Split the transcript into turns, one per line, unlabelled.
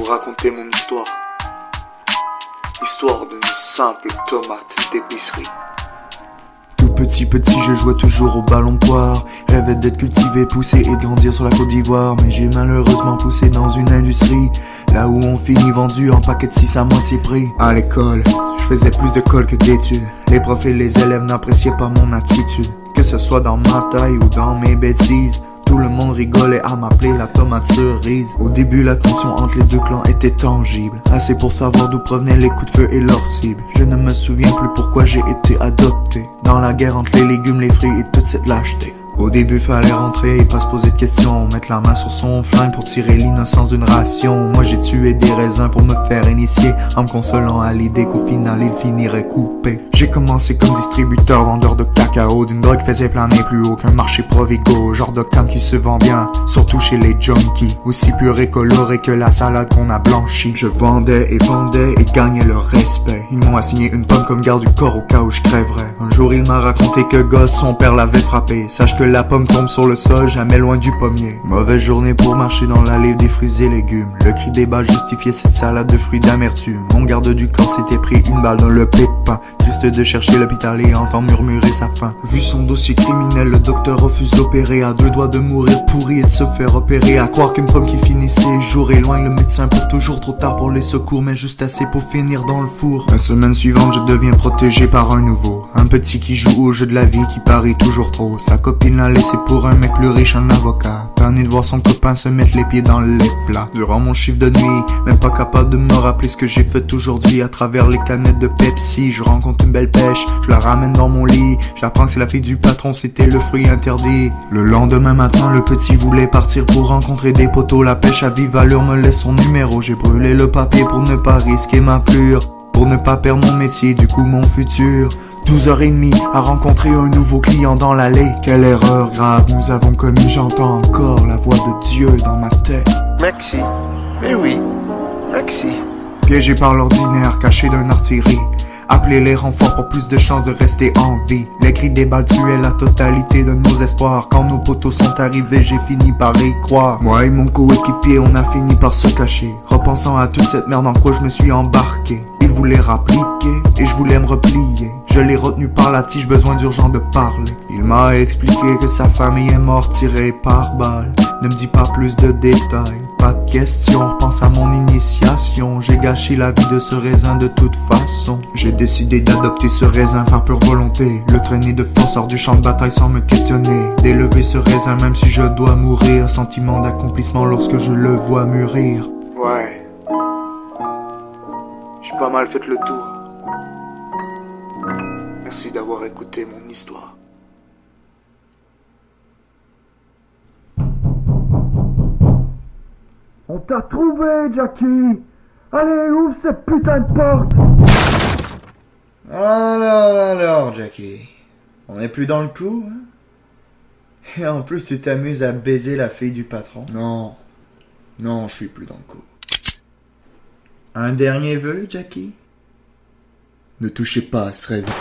vous raconter mon histoire. Histoire d'une simple tomate d'épicerie. Tout petit, je jouais toujours au ballon poire. Rêvais d'être cultivé, poussé et de grandir sur la Côte d'Ivoire. Mais j'ai malheureusement poussé dans une industrie, là où on finit vendu en paquet de 6 à moitié prix. À l'école, je faisais plus de colle que d'études. Les profs et les élèves n'appréciaient pas mon attitude. Que ce soit dans ma taille ou dans mes bêtises, tout le monde rigolait à m'appeler la tomate cerise. Au début, la tension entre les deux clans était tangible, assez pour savoir d'où provenaient les coups de feu et leurs cibles. Je ne me souviens plus pourquoi j'ai été adopté dans la guerre entre les légumes, les fruits et toute cette lâcheté. Au début fallait rentrer et pas se poser de questions, mettre la main sur son flingue pour tirer l'innocence d'une ration. Moi j'ai tué des raisins pour me faire initier, en me consolant à l'idée qu'au final il finirait coupé. J'ai commencé comme distributeur, vendeur de cacao, d'une drogue qui faisait planer plus haut qu'un marché Provigo. Genre de cam qui se vend bien, surtout chez les junkies, aussi pur et coloré que la salade qu'on a blanchie. Je vendais et gagnais leur respect. Ils m'ont assigné une pomme comme garde du corps au cas où je crèverais. Un jour il m'a raconté que gosse son père l'avait frappé. Sache que la pomme tombe sur le sol, jamais loin du pommier. Mauvaise journée pour marcher dans l'allée des fruits et légumes. Le cri des balles justifiait cette salade de fruits d'amertume. Mon garde du corps s'était pris une balle dans le pépin. Triste de chercher l'hôpital et entend murmurer sa faim. Vu son dossier criminel, le docteur refuse d'opérer. À 2 doigts de mourir pourri et de se faire opérer. À croire qu'une pomme qui finissait jour éloigne le médecin pour toujours. Trop tard pour les secours, mais juste assez pour finir dans le four. La semaine suivante, je deviens protégé par un nouveau. Un petit qui joue au jeu de la vie, qui parie toujours trop. Sa copine l'a laissé pour un mec plus riche, un avocat. Tanné de voir son copain se mettre les pieds dans les plats. Durant mon chiffre de nuit, même pas capable de me rappeler ce que j'ai fait aujourd'hui. À travers les canettes de Pepsi, je rencontre une belle pêche, je la ramène dans mon lit. J'apprends que c'est la fille du patron, c'était le fruit interdit. Le lendemain matin, le petit voulait partir pour rencontrer des poteaux. La pêche à vive allure me laisse son numéro. J'ai brûlé le papier pour ne pas risquer ma plure, pour ne pas perdre mon métier, du coup mon futur. 12h30 à rencontrer un nouveau client dans l'allée. Quelle erreur grave nous avons commis, j'entends encore la voix de Dieu dans ma tête.
Maxi, mais oui, Maxi.
Piégé par l'ordinaire, caché d'un artillerie. Appelez les renforts pour plus de chances de rester en vie. Les cris des balles tuaient la totalité de nos espoirs. Quand nos poteaux sont arrivés, j'ai fini par y croire. Moi et mon coéquipier, on a fini par se cacher, repensant à toute cette merde en quoi je me suis embarqué. Il voulait rappliquer et je voulais me replier. Je l'ai retenu par la tige, besoin d'urgent de parler. Il m'a expliqué que sa famille est morte tirée par balle. Ne me dis pas plus de détails, pas de questions, repense à mon initiation. J'ai gâché la vie de ce raisin de toute façon. J'ai décidé d'adopter ce raisin par pure volonté. Le traîner de force hors du champ de bataille sans me questionner. D'élever ce raisin même si je dois mourir. Sentiment d'accomplissement lorsque je le vois mûrir. Ouais, j'ai pas mal fait le tour. Merci d'avoir écouté mon histoire.
On t'a trouvé, Jackie! Allez, ouvre cette putain de porte!
Alors, Jackie, on est plus dans le coup, hein? Et en plus, tu t'amuses à baiser la fille du patron? Non, je suis plus dans le coup. Un dernier vœu, Jackie? Ne touchez pas à ce raisin.